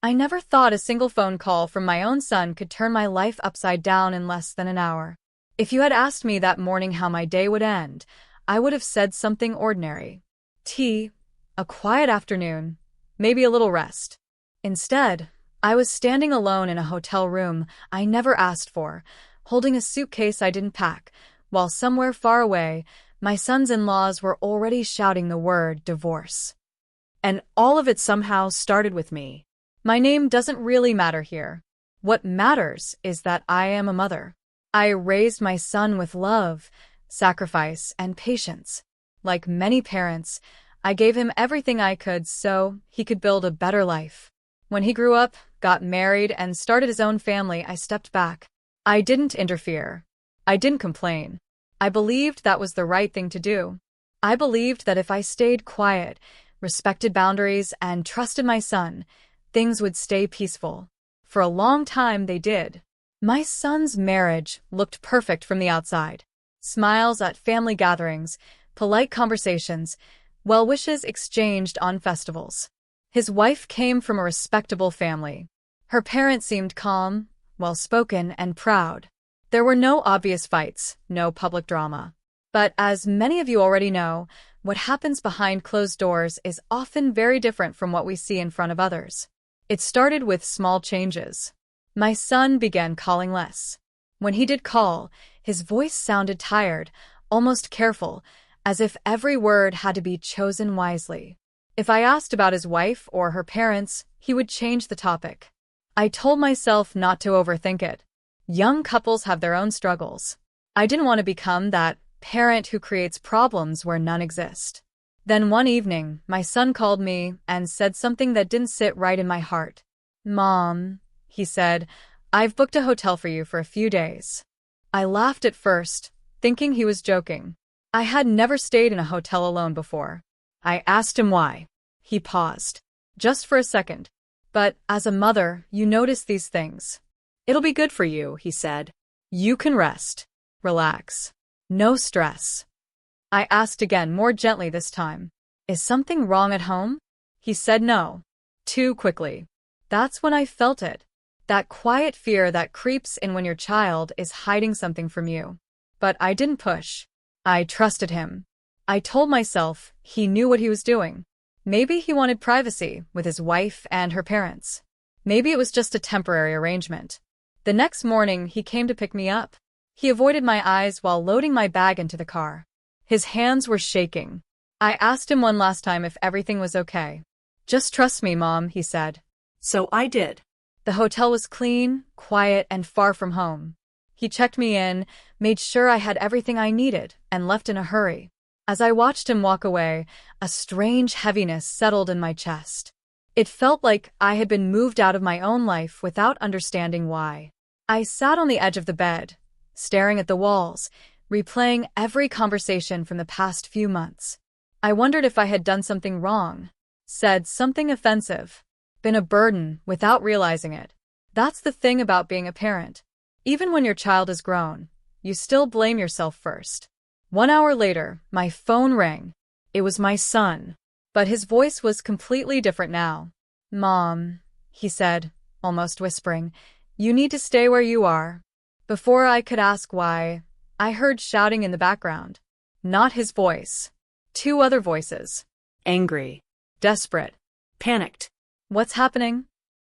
I never thought a single phone call from my own son could turn my life upside down in less than an hour. If you had asked me that morning how my day would end, I would have said something ordinary. Tea, a quiet afternoon, maybe a little rest. Instead, I was standing alone in a hotel room I never asked for, holding a suitcase I didn't pack, while somewhere far away, my son's in-laws were already shouting the word divorce. And all of it somehow started with me. My name doesn't really matter here. What matters is that I am a mother. I raised my son with love, sacrifice, and patience. Like many parents, I gave him everything I could so he could build a better life. When he grew up, got married, and started his own family, I stepped back. I didn't interfere. I didn't complain. I believed that was the right thing to do. I believed that if I stayed quiet, respected boundaries, and trusted my son, things would stay peaceful. For a long time, they did. My son's marriage looked perfect from the outside. Smiles at family gatherings, polite conversations, well wishes exchanged on festivals. His wife came from a respectable family. Her parents seemed calm, well-spoken, and proud. There were no obvious fights, no public drama. But as many of you already know, what happens behind closed doors is often very different from what we see in front of others. It started with small changes. My son began calling less. When he did call, his voice sounded tired, almost careful, as if every word had to be chosen wisely. If I asked about his wife or her parents, he would change the topic. I told myself not to overthink it. Young couples have their own struggles. I didn't want to become that parent who creates problems where none exist. Then one evening, my son called me and said something that didn't sit right in my heart. "Mom," he said, "I've booked a hotel for you for a few days." I laughed at first, thinking he was joking. I had never stayed in a hotel alone before. I asked him why. He paused. Just for a second. "But as a mother, you notice these things. It'll be good for you," he said. "You can rest. Relax. No stress." I asked again, more gently this time. "Is something wrong at home?" He said no. Too quickly. That's when I felt it. That quiet fear that creeps in when your child is hiding something from you. But I didn't push. I trusted him. I told myself he knew what he was doing. Maybe he wanted privacy with his wife and her parents. Maybe it was just a temporary arrangement. The next morning, he came to pick me up. He avoided my eyes while loading my bag into the car. His hands were shaking. I asked him one last time if everything was okay. "Just trust me, Mom," he said. So I did. The hotel was clean, quiet, and far from home. He checked me in, made sure I had everything I needed, and left in a hurry. As I watched him walk away, a strange heaviness settled in my chest. It felt like I had been moved out of my own life without understanding why. I sat on the edge of the bed, staring at the walls, replaying every conversation from the past few months. I wondered if I had done something wrong, said something offensive, been a burden without realizing it. That's the thing about being a parent. Even when your child is grown, you still blame yourself first. 1 hour later, my phone rang. It was my son, but his voice was completely different now. "Mom," he said, almost whispering, "you need to stay where you are." Before I could ask why, I heard shouting in the background. Not his voice. 2 other voices. Angry. Desperate. Panicked. "What's happening?"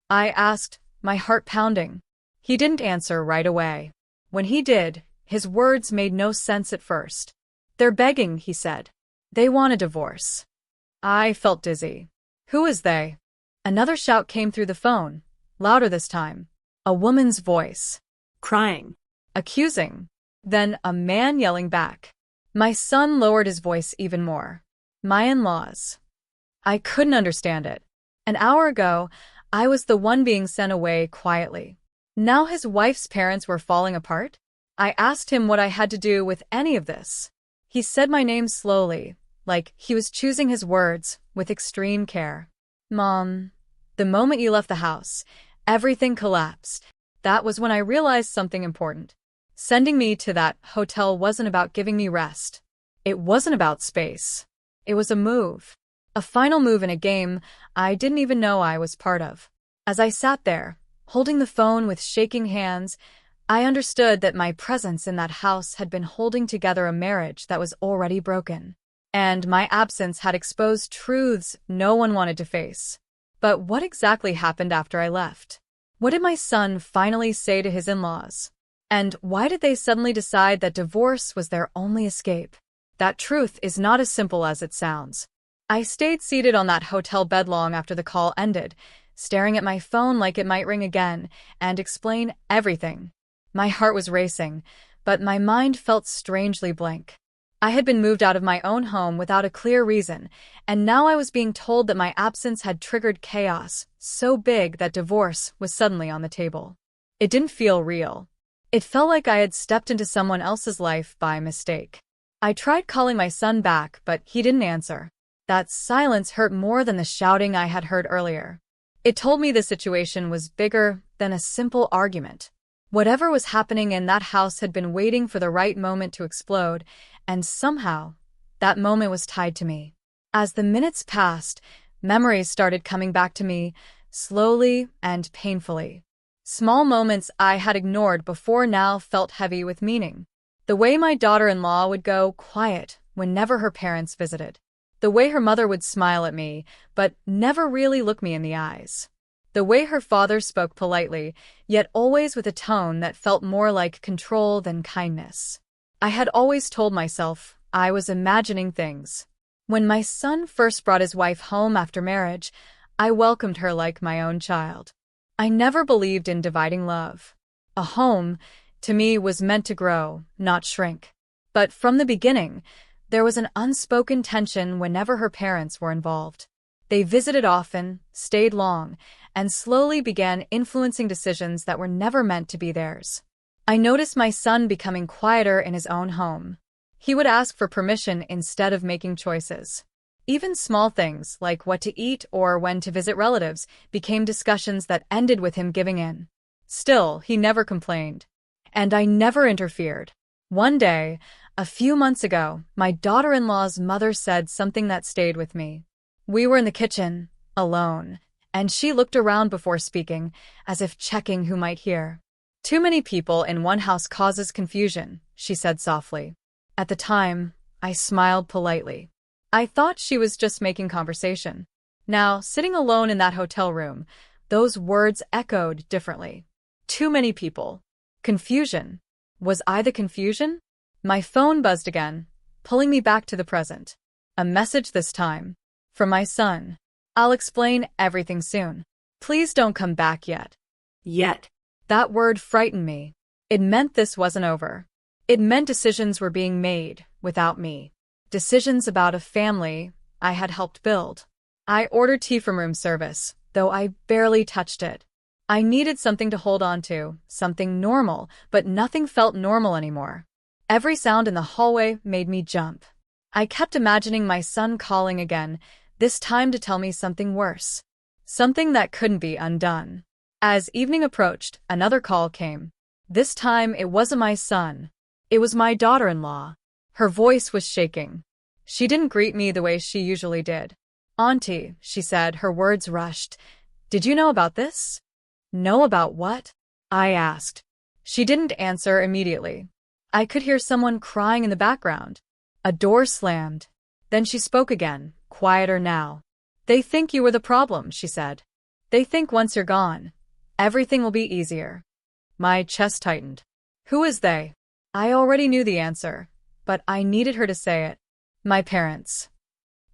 I asked, my heart pounding. He didn't answer right away. When he did, his words made no sense at first. "They're begging," he said. "They want a divorce." I felt dizzy. "Who is they?" Another shout came through the phone, louder this time. A woman's voice. Crying. Accusing. Then a man yelling back. My son lowered his voice even more. "My in-laws." I couldn't understand it. An hour ago, I was the one being sent away quietly. Now his wife's parents were falling apart? I asked him what I had to do with any of this. He said my name slowly, like he was choosing his words with extreme care. "Mom, the moment you left the house, everything collapsed." That was when I realized something important. Sending me to that hotel wasn't about giving me rest. It wasn't about space. It was a move. A final move in a game I didn't even know I was part of. As I sat there, holding the phone with shaking hands, I understood that my presence in that house had been holding together a marriage that was already broken. And my absence had exposed truths no one wanted to face. But what exactly happened after I left? What did my son finally say to his in-laws? And why did they suddenly decide that divorce was their only escape? That truth is not as simple as it sounds. I stayed seated on that hotel bed long after the call ended, staring at my phone like it might ring again and explain everything. My heart was racing, but my mind felt strangely blank. I had been moved out of my own home without a clear reason, and now I was being told that my absence had triggered chaos so big that divorce was suddenly on the table. It didn't feel real. It felt like I had stepped into someone else's life by mistake. I tried calling my son back, but he didn't answer. That silence hurt more than the shouting I had heard earlier. It told me the situation was bigger than a simple argument. Whatever was happening in that house had been waiting for the right moment to explode, and somehow, that moment was tied to me. As the minutes passed, memories started coming back to me, slowly and painfully. Small moments I had ignored before now felt heavy with meaning. The way my daughter-in-law would go quiet whenever her parents visited. The way her mother would smile at me, but never really look me in the eyes. The way her father spoke politely, yet always with a tone that felt more like control than kindness. I had always told myself I was imagining things. When my son first brought his wife home after marriage, I welcomed her like my own child. I never believed in dividing love. A home, to me, was meant to grow, not shrink. But from the beginning, there was an unspoken tension whenever her parents were involved. They visited often, stayed long, and slowly began influencing decisions that were never meant to be theirs. I noticed my son becoming quieter in his own home. He would ask for permission instead of making choices. Even small things, like what to eat or when to visit relatives, became discussions that ended with him giving in. Still, he never complained. And I never interfered. One day, a few months ago, my daughter-in-law's mother said something that stayed with me. We were in the kitchen, alone, and she looked around before speaking, as if checking who might hear. "Too many people in one house causes confusion," she said softly. At the time, I smiled politely. I thought she was just making conversation. Now, sitting alone in that hotel room, those words echoed differently. Too many people. Confusion. Was I the confusion? My phone buzzed again, pulling me back to the present. A message this time. From my son. "I'll explain everything soon. Please don't come back yet." Yet. That word frightened me. It meant this wasn't over. It meant decisions were being made without me. Decisions about a family I had helped build. I ordered tea from room service, though I barely touched it. I needed something to hold on to, something normal, but nothing felt normal anymore. Every sound in the hallway made me jump. I kept imagining my son calling again, this time to tell me something worse. Something that couldn't be undone. As evening approached, another call came. This time it wasn't my son. It was my daughter-in-law. Her voice was shaking. She didn't greet me the way she usually did. "Auntie," she said, her words rushed. "Did you know about this?" "Know about what?" I asked. She didn't answer immediately. I could hear someone crying in the background. A door slammed. Then she spoke again, quieter now. "They think you were the problem," she said. "They think once you're gone, everything will be easier." My chest tightened. Who is they? I already knew the answer, but I needed her to say it. My parents.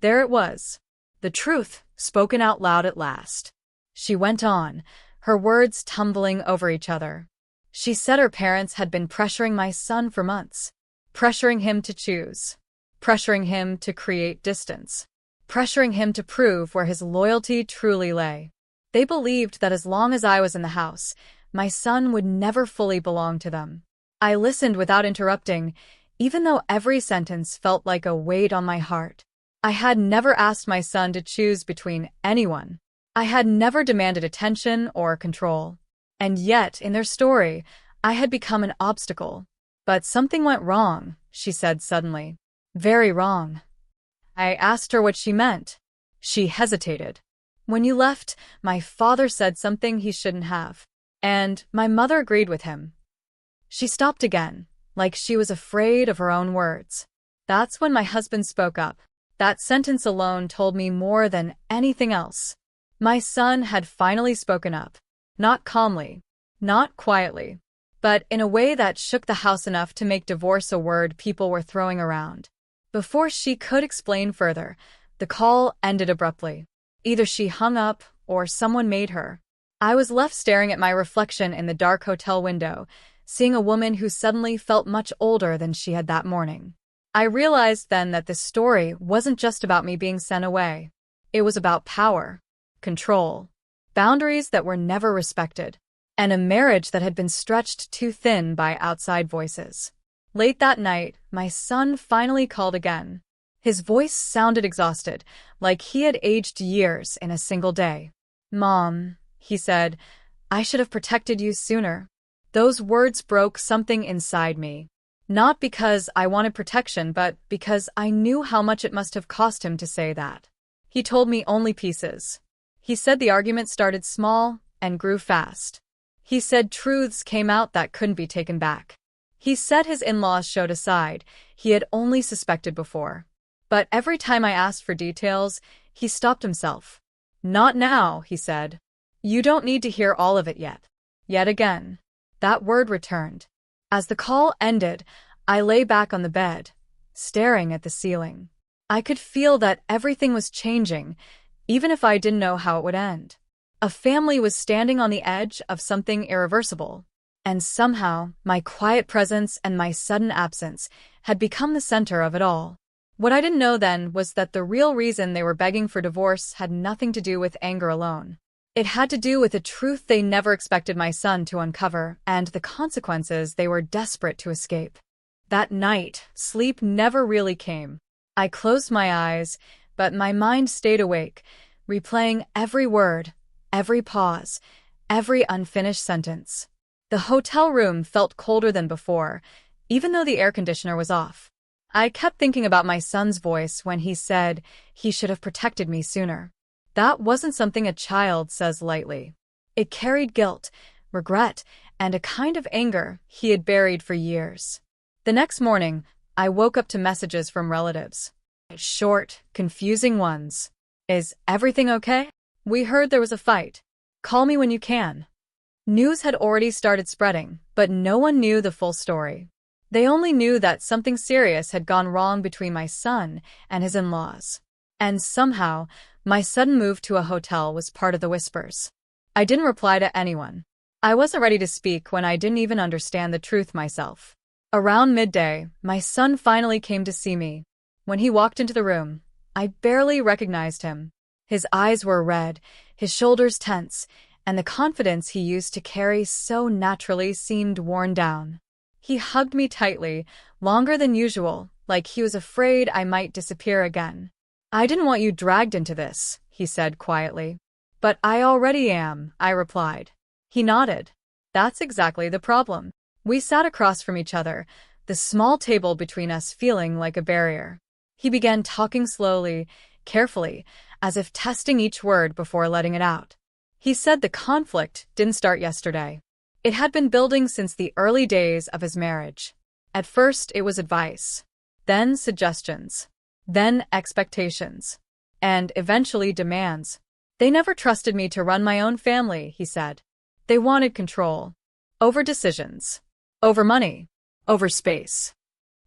There it was. The truth, spoken out loud at last. She went on, her words tumbling over each other. She said her parents had been pressuring my son for months. Pressuring him to choose. Pressuring him to create distance. Pressuring him to prove where his loyalty truly lay. They believed that as long as I was in the house, my son would never fully belong to them. I listened without interrupting, even though every sentence felt like a weight on my heart. I had never asked my son to choose between anyone. I had never demanded attention or control. And yet, in their story, I had become an obstacle. But something went wrong, she said suddenly. Very wrong. I asked her what she meant. She hesitated. When you left, my father said something he shouldn't have. And my mother agreed with him. She stopped again, like she was afraid of her own words. That's when my husband spoke up. That sentence alone told me more than anything else. My son had finally spoken up. Not calmly, not quietly, but in a way that shook the house enough to make divorce a word people were throwing around. Before she could explain further, the call ended abruptly. Either she hung up or someone made her. I was left staring at my reflection in the dark hotel window, seeing a woman who suddenly felt much older than she had that morning. I realized then that this story wasn't just about me being sent away. It was about power, control, boundaries that were never respected, and a marriage that had been stretched too thin by outside voices. Late that night, my son finally called again. His voice sounded exhausted, like he had aged years in a single day. "Mom," he said, "I should have protected you sooner." Those words broke something inside me. Not because I wanted protection, but because I knew how much it must have cost him to say that. He told me only pieces. He said the argument started small and grew fast. He said truths came out that couldn't be taken back. He said his in-laws showed a side he had only suspected before. But every time I asked for details, he stopped himself. "Not now," he said. "You don't need to hear all of it yet." Yet again, that word returned. As the call ended, I lay back on the bed, staring at the ceiling. I could feel that everything was changing, even if I didn't know how it would end. A family was standing on the edge of something irreversible, and somehow my quiet presence and my sudden absence had become the center of it all. What I didn't know then was that the real reason they were begging for divorce had nothing to do with anger alone. It had to do with a truth they never expected my son to uncover and the consequences they were desperate to escape. That night, sleep never really came. I closed my eyes, but my mind stayed awake, replaying every word, every pause, every unfinished sentence. The hotel room felt colder than before, even though the air conditioner was off. I kept thinking about my son's voice when he said he should have protected me sooner. That wasn't something a child says lightly. It carried guilt, regret, and a kind of anger he had buried for years. The next morning, I woke up to messages from relatives. Short, confusing ones. "Is everything okay? We heard there was a fight. Call me when you can." News had already started spreading, but no one knew the full story. They only knew that something serious had gone wrong between my son and his in-laws. And somehow, my sudden move to a hotel was part of the whispers. I didn't reply to anyone. I wasn't ready to speak when I didn't even understand the truth myself. Around midday, my son finally came to see me. When he walked into the room, I barely recognized him. His eyes were red, his shoulders tense, and the confidence he used to carry so naturally seemed worn down. He hugged me tightly, longer than usual, like he was afraid I might disappear again. "I didn't want you dragged into this," he said quietly. "But I already am," I replied. He nodded. "That's exactly the problem." We sat across from each other, the small table between us feeling like a barrier. He began talking slowly, carefully, as if testing each word before letting it out. He said the conflict didn't start yesterday. It had been building since the early days of his marriage. At first, it was advice, then suggestions, then expectations, and eventually demands. "They never trusted me to run my own family," he said. "They wanted control. Over decisions. Over money. Over space."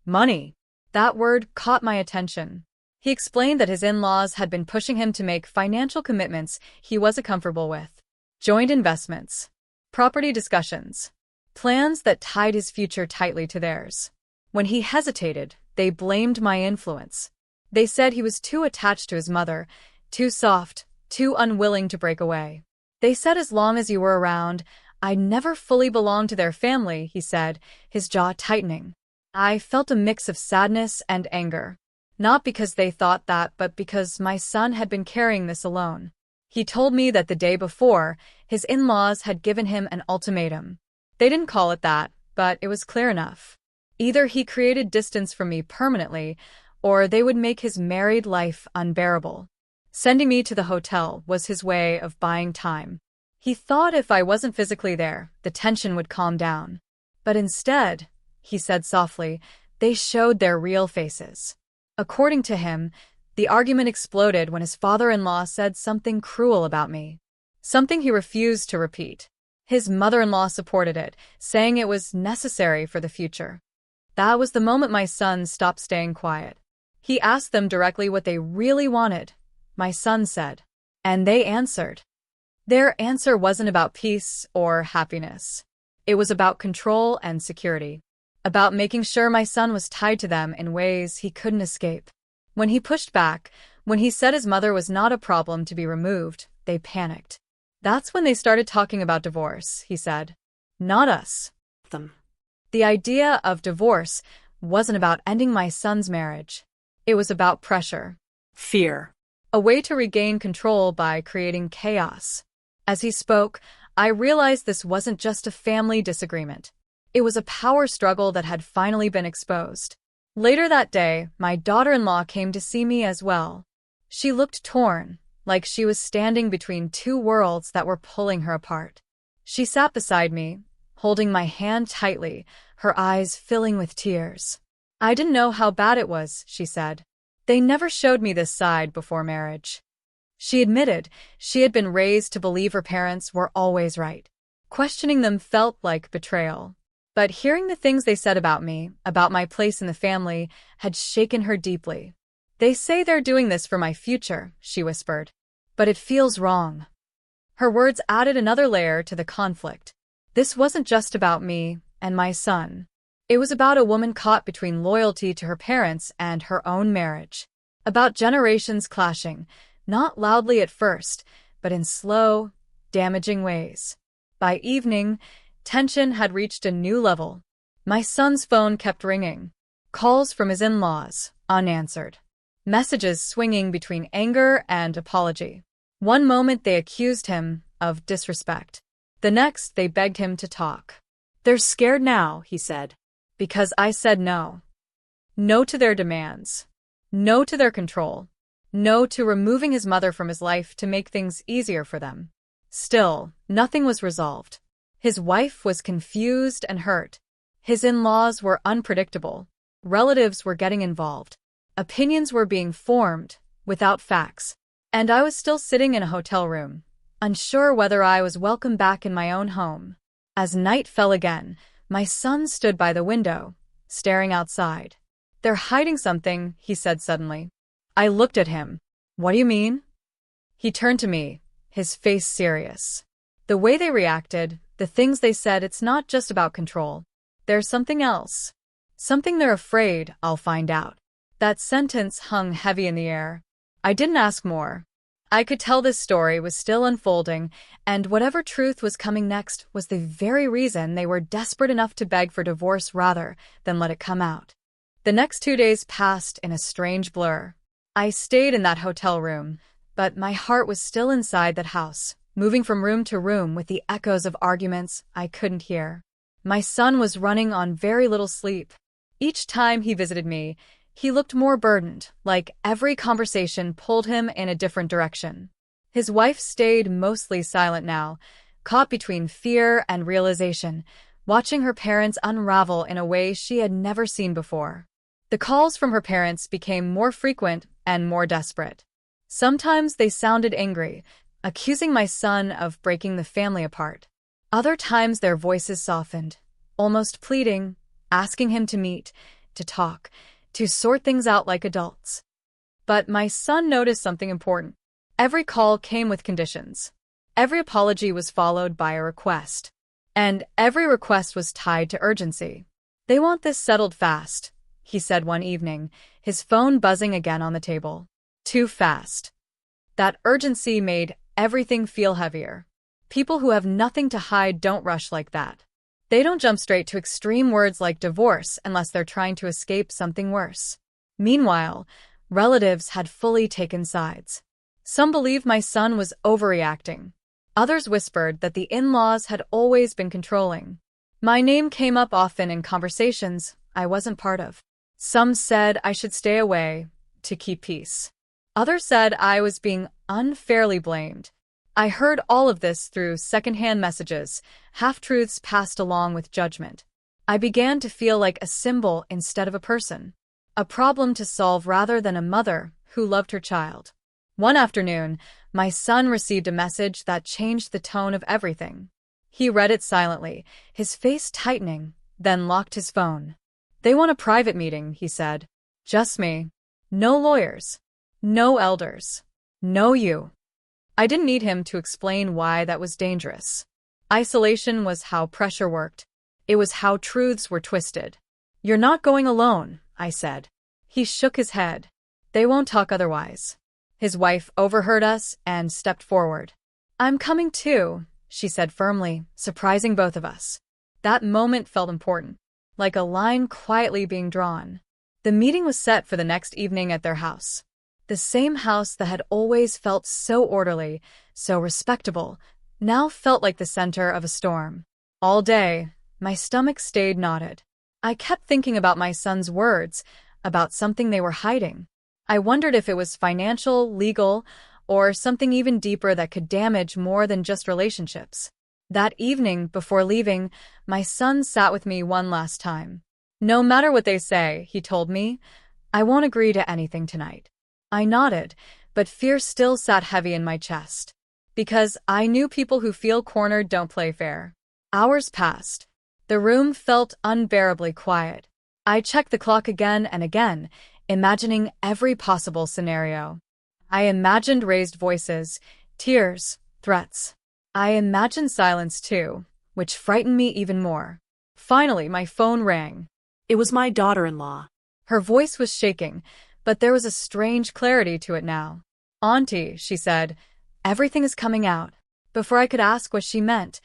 Money. That word caught my attention. He explained that his in-laws had been pushing him to make financial commitments he wasn't comfortable with. Joint investments. Property discussions. Plans that tied his future tightly to theirs. When he hesitated, they blamed my influence. They said he was too attached to his mother, too soft, too unwilling to break away. "They said as long as you were around, I'd never fully belong to their family," he said, his jaw tightening. I felt a mix of sadness and anger. Not because they thought that, but because my son had been carrying this alone. He told me that the day before, his in-laws had given him an ultimatum. They didn't call it that, but it was clear enough. Either he created distance from me permanently, or they would make his married life unbearable. Sending me to the hotel was his way of buying time. He thought if I wasn't physically there, the tension would calm down. But instead, he said softly, they showed their real faces. According to him, the argument exploded when his father-in-law said something cruel about me. Something he refused to repeat. His mother-in-law supported it, saying it was necessary for the future. That was the moment my son stopped staying quiet. He asked them directly what they really wanted. My son said. And they answered. Their answer wasn't about peace or happiness. It was about control and security. About making sure my son was tied to them in ways he couldn't escape. When he pushed back, when he said his mother was not a problem to be removed, they panicked. That's when they started talking about divorce, he said. Not us. Them. The idea of divorce wasn't about ending my son's marriage. It was about pressure. Fear. A way to regain control by creating chaos. As he spoke, I realized this wasn't just a family disagreement. It was a power struggle that had finally been exposed. Later that day, my daughter-in-law came to see me as well. She looked torn, like she was standing between two worlds that were pulling her apart. She sat beside me, holding my hand tightly, her eyes filling with tears. I didn't know how bad it was, she said. They never showed me this side before marriage. She admitted she had been raised to believe her parents were always right. Questioning them felt like betrayal. But hearing the things they said about me, about my place in the family, had shaken her deeply. They say they're doing this for my future, she whispered. But it feels wrong. Her words added another layer to the conflict. This wasn't just about me and my son. It was about a woman caught between loyalty to her parents and her own marriage. About generations clashing, not loudly at first, but in slow, damaging ways. By evening, tension had reached a new level. My son's phone kept ringing. Calls from his in-laws, unanswered. Messages swinging between anger and apology. One moment they accused him of disrespect. The next they begged him to talk. They're scared now, he said. Because I said no. No to their demands. No to their control. No to removing his mother from his life to make things easier for them. Still, nothing was resolved. His wife was confused and hurt. His in-laws were unpredictable. Relatives were getting involved. Opinions were being formed, without facts. And I was still sitting in a hotel room, unsure whether I was welcome back in my own home. As night fell again, my son stood by the window, staring outside. They're hiding something, he said suddenly. I looked at him. What do you mean? He turned to me, his face serious. The way they reacted, the things they said, it's not just about control. There's something else. Something they're afraid I'll find out. That sentence hung heavy in the air. I didn't ask more. I could tell this story was still unfolding, and whatever truth was coming next was the very reason they were desperate enough to beg for divorce rather than let it come out. The next 2 days passed in a strange blur. I stayed in that hotel room, but my heart was still inside that house, moving from room to room with the echoes of arguments I couldn't hear. My son was running on very little sleep. Each time he visited me, he looked more burdened, like every conversation pulled him in a different direction. His wife stayed mostly silent now, caught between fear and realization, watching her parents unravel in a way she had never seen before. The calls from her parents became more frequent and more desperate. Sometimes they sounded angry, accusing my son of breaking the family apart. Other times their voices softened, almost pleading, asking him to meet, to talk, to sort things out like adults. But my son noticed something important. Every call came with conditions. Every apology was followed by a request. And every request was tied to urgency. They want this settled fast, he said one evening, his phone buzzing again on the table. Too fast. That urgency made everything feel heavier. People who have nothing to hide don't rush like that. They don't jump straight to extreme words like divorce unless they're trying to escape something worse. Meanwhile, relatives had fully taken sides. Some believed my son was overreacting. Others whispered that the in-laws had always been controlling. My name came up often in conversations I wasn't part of. Some said I should stay away to keep peace. Others said I was being unfairly blamed. I heard all of this through secondhand messages, half-truths passed along with judgment. I began to feel like a symbol instead of a person, a problem to solve rather than a mother who loved her child. One afternoon, my son received a message that changed the tone of everything. He read it silently, his face tightening, then locked his phone. "They want a private meeting," he said. "Just me. No lawyers. No elders. No you." I didn't need him to explain why that was dangerous. Isolation was how pressure worked. It was how truths were twisted. "You're not going alone," I said. He shook his head. "They won't talk otherwise." His wife overheard us and stepped forward. "I'm coming too," she said firmly, surprising both of us. That moment felt important, like a line quietly being drawn. The meeting was set for the next evening at their house. The same house that had always felt so orderly, so respectable, now felt like the center of a storm. All day, my stomach stayed knotted. I kept thinking about my son's words, about something they were hiding. I wondered if it was financial, legal, or something even deeper that could damage more than just relationships. That evening, before leaving, my son sat with me one last time. "No matter what they say," he told me, "I won't agree to anything tonight." I nodded, but fear still sat heavy in my chest. Because I knew people who feel cornered don't play fair. Hours passed. The room felt unbearably quiet. I checked the clock again and again, imagining every possible scenario. I imagined raised voices, tears, threats. I imagined silence too, which frightened me even more. Finally, my phone rang. It was my daughter-in-law. Her voice was shaking, but there was a strange clarity to it now. "Auntie," she said, "everything is coming out." Before I could ask what she meant,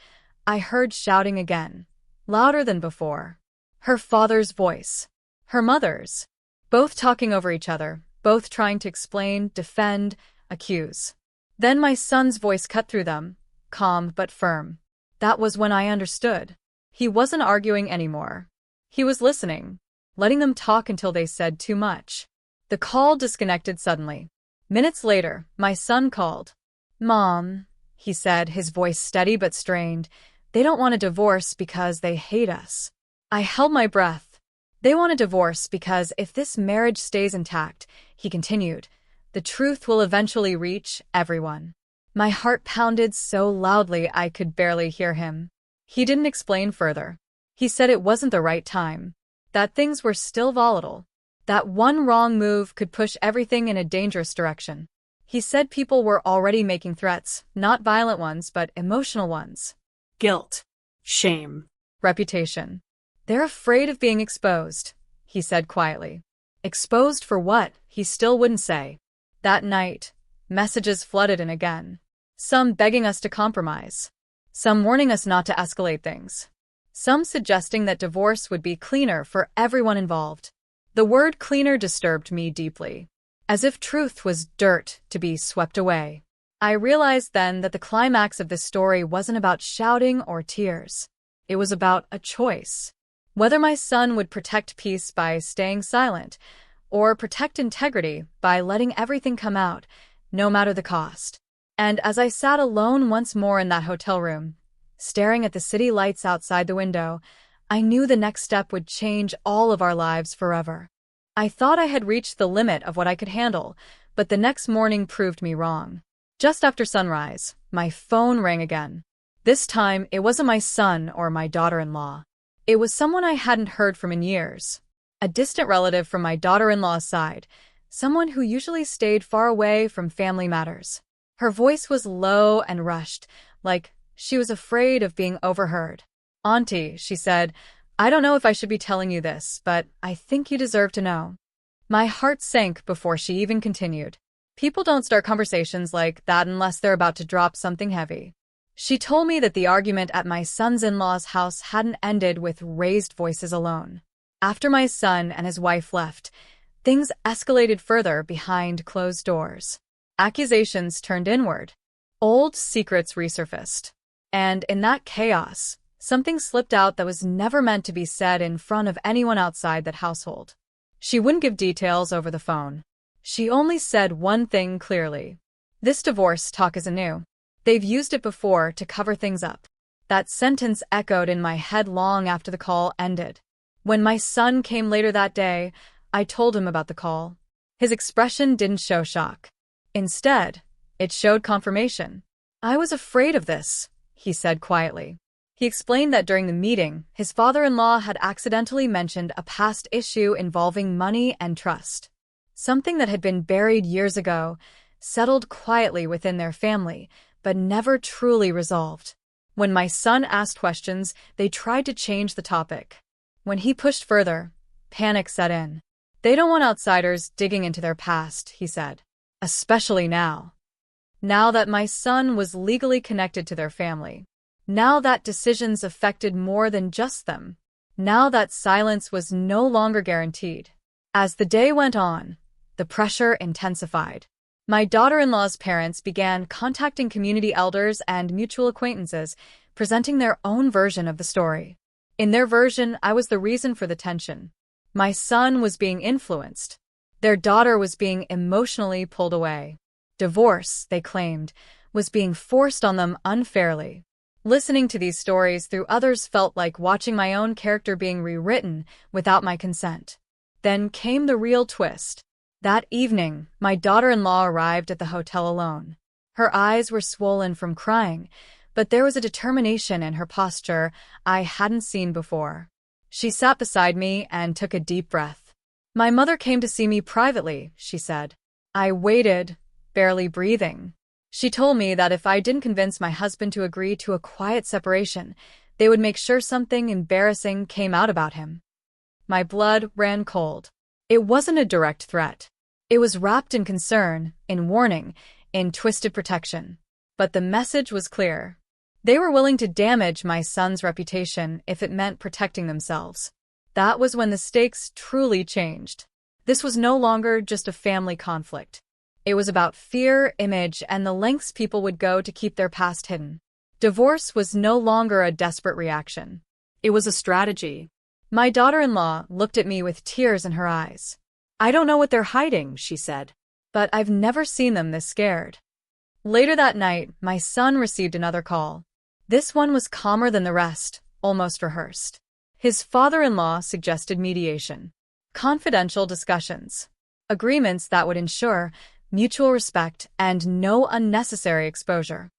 I heard shouting again, louder than before. Her father's voice. Her mother's. Both talking over each other, both trying to explain, defend, accuse. Then my son's voice cut through them, calm but firm. That was when I understood. He wasn't arguing anymore. He was listening, letting them talk until they said too much. The call disconnected suddenly. Minutes later, my son called. "Mom," he said, his voice steady but strained, "they don't want a divorce because they hate us." I held my breath. "They want a divorce because if this marriage stays intact," he continued, "the truth will eventually reach everyone." My heart pounded so loudly I could barely hear him. He didn't explain further. He said it wasn't the right time, that things were still volatile, that one wrong move could push everything in a dangerous direction. He said people were already making threats, not violent ones, but emotional ones. Guilt. Shame. Reputation. "They're afraid of being exposed," he said quietly. Exposed for what, he still wouldn't say. That night, messages flooded in again. Some begging us to compromise. Some warning us not to escalate things. Some suggesting that divorce would be cleaner for everyone involved. The word cleaner disturbed me deeply, as if truth was dirt to be swept away. I realized then that the climax of this story wasn't about shouting or tears. It was about a choice. Whether my son would protect peace by staying silent, or protect integrity by letting everything come out, no matter the cost. And as I sat alone once more in that hotel room, staring at the city lights outside the window, I knew the next step would change all of our lives forever. I thought I had reached the limit of what I could handle, but the next morning proved me wrong. Just after sunrise, my phone rang again. This time, it wasn't my son or my daughter-in-law. It was someone I hadn't heard from in years. A distant relative from my daughter-in-law's side, someone who usually stayed far away from family matters. Her voice was low and rushed, like she was afraid of being overheard. "Auntie," she said, "I don't know if I should be telling you this, but I think you deserve to know." My heart sank before she even continued. People don't start conversations like that unless they're about to drop something heavy. She told me that the argument at my son's in-laws' house hadn't ended with raised voices alone. After my son and his wife left, things escalated further behind closed doors. Accusations turned inward. Old secrets resurfaced. And in that chaos, something slipped out that was never meant to be said in front of anyone outside that household. She wouldn't give details over the phone. She only said one thing clearly. This divorce talk isn't new. They've used it before to cover things up. That sentence echoed in my head long after the call ended. When my son came later that day, I told him about the call. His expression didn't show shock. Instead, it showed confirmation. "I was afraid of this," he said quietly. He explained that during the meeting, his father-in-law had accidentally mentioned a past issue involving money and trust. Something that had been buried years ago, settled quietly within their family, but never truly resolved. When my son asked questions, they tried to change the topic. When he pushed further, panic set in. "They don't want outsiders digging into their past," he said. "Especially now. Now that my son was legally connected to their family. Now that decisions affected more than just them. Now that silence was no longer guaranteed." As the day went on, the pressure intensified. My daughter-in-law's parents began contacting community elders and mutual acquaintances, presenting their own version of the story. In their version, I was the reason for the tension. My son was being influenced. Their daughter was being emotionally pulled away. Divorce, they claimed, was being forced on them unfairly. Listening to these stories through others felt like watching my own character being rewritten without my consent. Then came the real twist. That evening, my daughter-in-law arrived at the hotel alone. Her eyes were swollen from crying, but there was a determination in her posture I hadn't seen before. She sat beside me and took a deep breath. "My mother came to see me privately," she said. I waited, barely breathing. She told me that if I didn't convince my husband to agree to a quiet separation, they would make sure something embarrassing came out about him. My blood ran cold. It wasn't a direct threat. It was wrapped in concern, in warning, in twisted protection. But the message was clear. They were willing to damage my son's reputation if it meant protecting themselves. That was when the stakes truly changed. This was no longer just a family conflict. It was about fear, image, and the lengths people would go to keep their past hidden. Divorce was no longer a desperate reaction. It was a strategy. My daughter-in-law looked at me with tears in her eyes. "I don't know what they're hiding," she said. But I've never seen them this scared. Later that night, my son received another call. This one was calmer than the rest, almost rehearsed. His father-in-law suggested mediation. Confidential discussions. Agreements that would ensure mutual respect and no unnecessary exposure.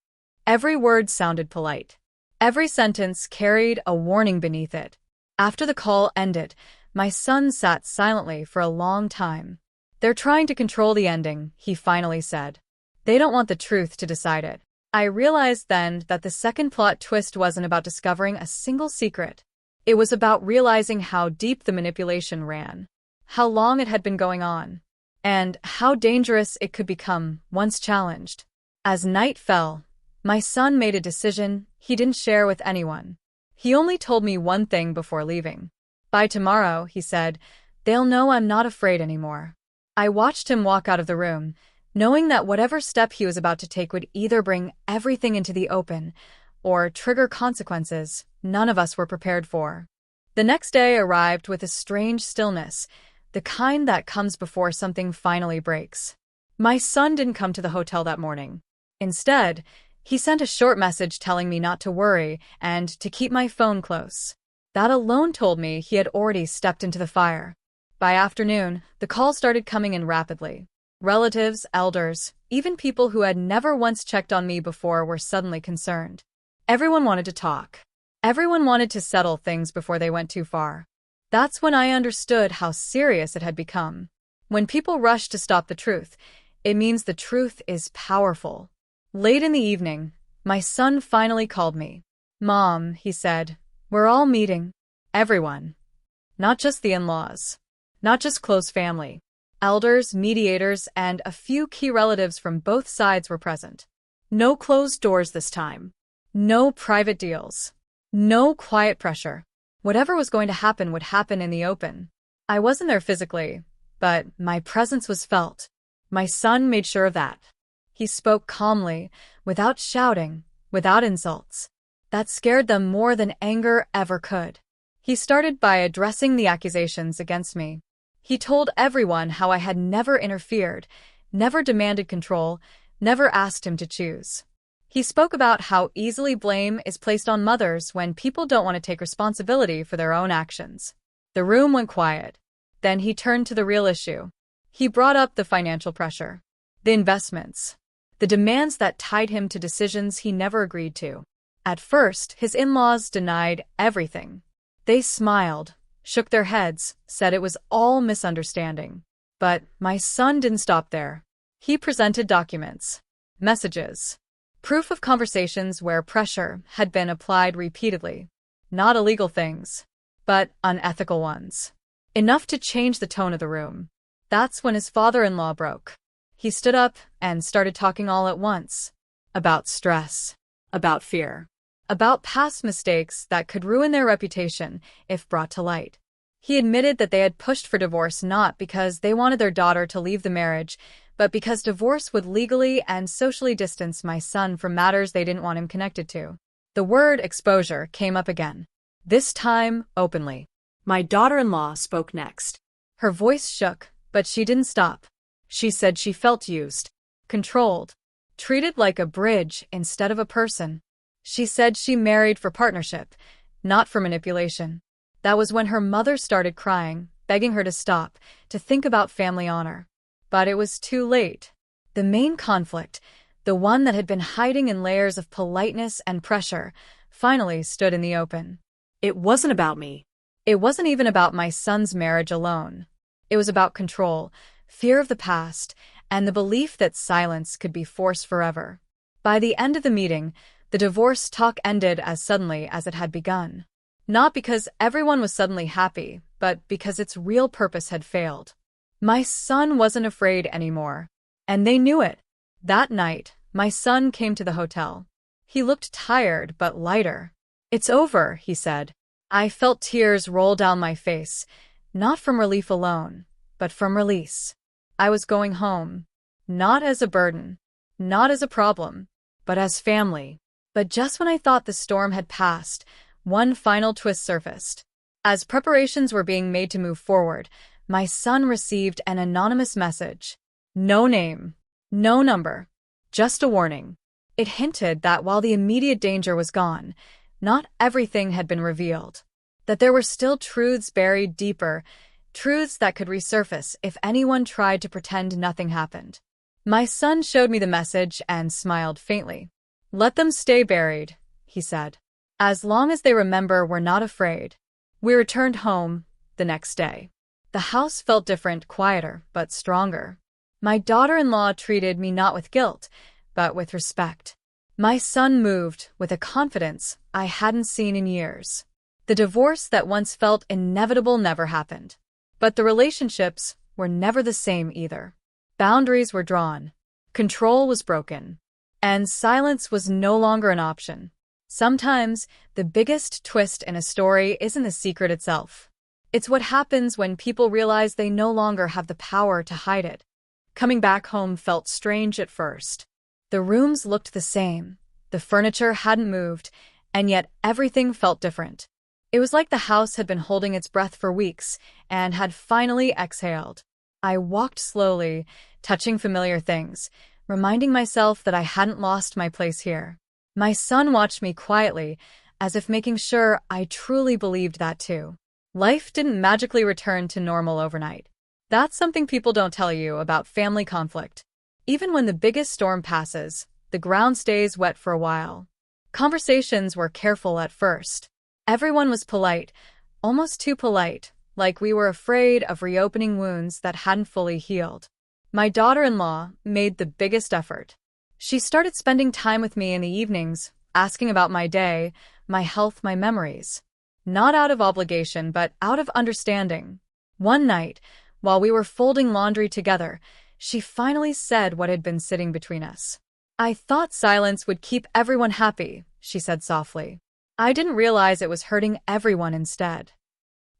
Every word sounded polite. Every sentence carried a warning beneath it. After the call ended, my son sat silently for a long time. "They're trying to control the ending," he finally said. "They don't want the truth to decide it." I realized then that the second plot twist wasn't about discovering a single secret. It was about realizing how deep the manipulation ran, how long it had been going on, and how dangerous it could become once challenged. As night fell, my son made a decision he didn't share with anyone. He only told me one thing before leaving. "By tomorrow," he said, "they'll know I'm not afraid anymore." I watched him walk out of the room, knowing that whatever step he was about to take would either bring everything into the open or trigger consequences none of us were prepared for. The next day arrived with a strange stillness, the kind that comes before something finally breaks. My son didn't come to the hotel that morning. Instead, he sent a short message telling me not to worry and to keep my phone close. That alone told me he had already stepped into the fire. By afternoon, the calls started coming in rapidly. Relatives, elders, even people who had never once checked on me before were suddenly concerned. Everyone wanted to talk. Everyone wanted to settle things before they went too far. That's when I understood how serious it had become. When people rush to stop the truth, it means the truth is powerful. Late in the evening, my son finally called me. "Mom," he said, "we're all meeting. Everyone. Not just the in-laws. Not just close family. Elders, mediators, and a few key relatives from both sides were present. No closed doors this time. No private deals. No quiet pressure. Whatever was going to happen would happen in the open." I wasn't there physically, but my presence was felt. My son made sure of that. He spoke calmly, without shouting, without insults. That scared them more than anger ever could. He started by addressing the accusations against me. He told everyone how I had never interfered, never demanded control, never asked him to choose. He spoke about how easily blame is placed on mothers when people don't want to take responsibility for their own actions. The room went quiet. Then he turned to the real issue. He brought up the financial pressure, the investments, the demands that tied him to decisions he never agreed to. At first, his in-laws denied everything. They smiled, shook their heads, said it was all misunderstanding. But my son didn't stop there. He presented documents, messages, proof of conversations where pressure had been applied repeatedly. Not illegal things, but unethical ones. Enough to change the tone of the room. That's when his father-in-law broke. He stood up and started talking all at once. About stress, about fear, about past mistakes that could ruin their reputation if brought to light. He admitted that they had pushed for divorce not because they wanted their daughter to leave the marriage, but because divorce would legally and socially distance my son from matters they didn't want him connected to. The word exposure came up again, this time openly. My daughter-in-law spoke next. Her voice shook, but she didn't stop. She said she felt used, controlled, treated like a bridge instead of a person. She said she married for partnership, not for manipulation. That was when her mother started crying, begging her to stop, to think about family honor. But it was too late. The main conflict, the one that had been hiding in layers of politeness and pressure, finally stood in the open. It wasn't about me. It wasn't even about my son's marriage alone. It was about control, fear of the past, and the belief that silence could be forced forever. By the end of the meeting, the divorce talk ended as suddenly as it had begun. Not because everyone was suddenly happy, but because its real purpose had failed. My son wasn't afraid anymore, and they knew it. That night, my son came to the hotel. He looked tired but lighter. "It's over," he said. I felt tears roll down my face, not from relief alone, but from release. I was going home, not as a burden, not as a problem, but as family. But just when I thought the storm had passed, one final twist surfaced. As preparations were being made to move forward, my son received an anonymous message. No name, no number, just a warning. It hinted that while the immediate danger was gone, not everything had been revealed. That there were still truths buried deeper, truths that could resurface if anyone tried to pretend nothing happened. My son showed me the message and smiled faintly. "Let them stay buried," he said. "As long as they remember we're not afraid." We returned home the next day. The house felt different, quieter, but stronger. My daughter-in-law treated me not with guilt, but with respect. My son moved with a confidence I hadn't seen in years. The divorce that once felt inevitable never happened. But the relationships were never the same either. Boundaries were drawn. Control was broken. And silence was no longer an option. Sometimes, the biggest twist in a story isn't the secret itself. It's what happens when people realize they no longer have the power to hide it. Coming back home felt strange at first. The rooms looked the same. The furniture hadn't moved, and yet everything felt different. It was like the house had been holding its breath for weeks and had finally exhaled. I walked slowly, touching familiar things, reminding myself that I hadn't lost my place here. My son watched me quietly, as if making sure I truly believed that too. Life didn't magically return to normal overnight. That's something people don't tell you about family conflict. Even when the biggest storm passes, the ground stays wet for a while. Conversations were careful at first. Everyone was polite, almost too polite, like we were afraid of reopening wounds that hadn't fully healed. My daughter-in-law made the biggest effort. She started spending time with me in the evenings, asking about my day, my health, my memories. Not out of obligation, but out of understanding. One night, while we were folding laundry together, she finally said what had been sitting between us. "I thought silence would keep everyone happy," she said softly. I didn't realize it was hurting everyone instead.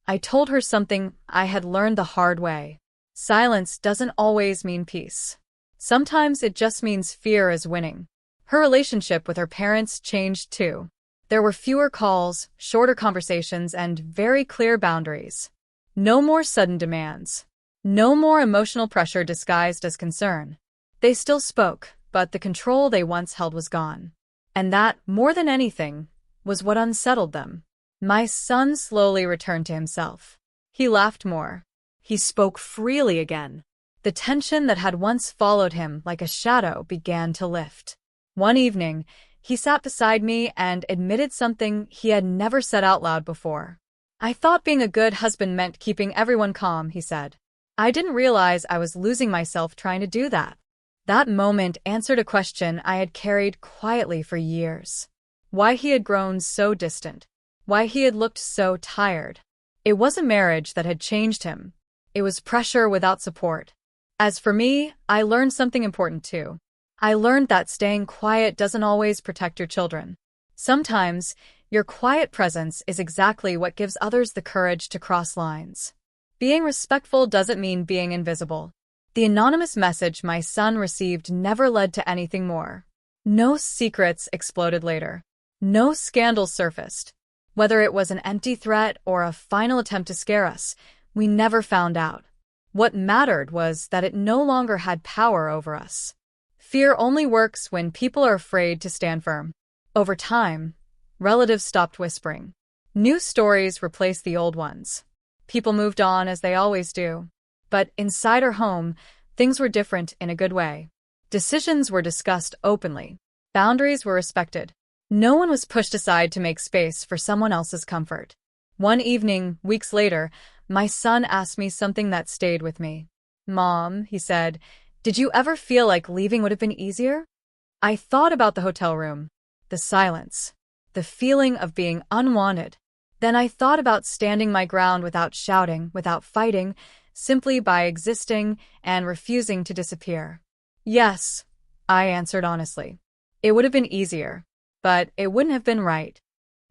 I told her something I had learned the hard way. Silence doesn't always mean peace. Sometimes it just means fear is winning. Her relationship with her parents changed too. There were fewer calls, shorter conversations, and very clear boundaries. No more sudden demands. No more emotional pressure disguised as concern. They still spoke, but the control they once held was gone. And that, more than anything, was what unsettled them. My son slowly returned to himself. He laughed more. He spoke freely again. The tension that had once followed him like a shadow began to lift. One evening, he sat beside me and admitted something he had never said out loud before. "I thought being a good husband meant keeping everyone calm," he said. "I didn't realize I was losing myself trying to do that." That moment answered a question I had carried quietly for years. Why he had grown so distant. Why he had looked so tired. It wasn't marriage that had changed him. It was pressure without support. As for me, I learned something important too. I learned that staying quiet doesn't always protect your children. Sometimes, your quiet presence is exactly what gives others the courage to cross lines. Being respectful doesn't mean being invisible. The anonymous message my son received never led to anything more. No secrets exploded later. No scandals surfaced. Whether it was an empty threat or a final attempt to scare us, we never found out. What mattered was that it no longer had power over us. Fear only works when people are afraid to stand firm. Over time, relatives stopped whispering. New stories replaced the old ones. People moved on as they always do. But inside our home, things were different in a good way. Decisions were discussed openly. Boundaries were respected. No one was pushed aside to make space for someone else's comfort. One evening, weeks later, my son asked me something that stayed with me. "Mom," he said, "did you ever feel like leaving would have been easier?" I thought about the hotel room, the silence, the feeling of being unwanted. Then I thought about standing my ground without shouting, without fighting, simply by existing and refusing to disappear. "Yes," I answered honestly. "It would have been easier, but it wouldn't have been right."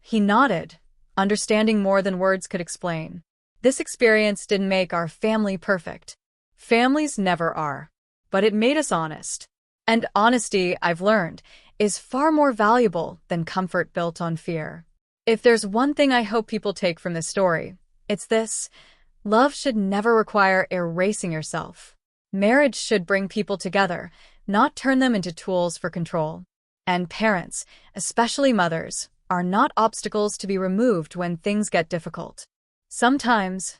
He nodded, understanding more than words could explain. This experience didn't make our family perfect. Families never are. But it made us honest. And honesty, I've learned, is far more valuable than comfort built on fear. If there's one thing I hope people take from this story, it's this: love should never require erasing yourself. Marriage should bring people together, not turn them into tools for control. And parents, especially mothers, are not obstacles to be removed when things get difficult. Sometimes,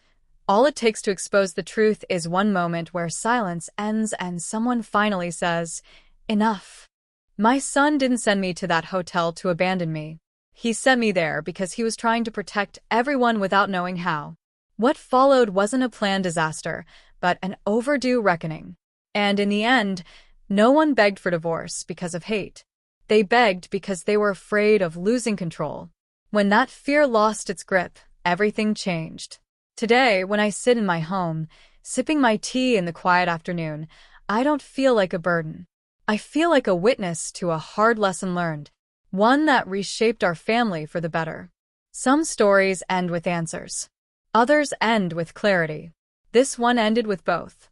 all it takes to expose the truth is one moment where silence ends and someone finally says, "Enough." My son didn't send me to that hotel to abandon me. He sent me there because he was trying to protect everyone without knowing how. What followed wasn't a planned disaster, but an overdue reckoning. And in the end, no one begged for divorce because of hate. They begged because they were afraid of losing control. When that fear lost its grip, everything changed. Today, when I sit in my home, sipping my tea in the quiet afternoon, I don't feel like a burden. I feel like a witness to a hard lesson learned, one that reshaped our family for the better. Some stories end with answers. Others end with clarity. This one ended with both.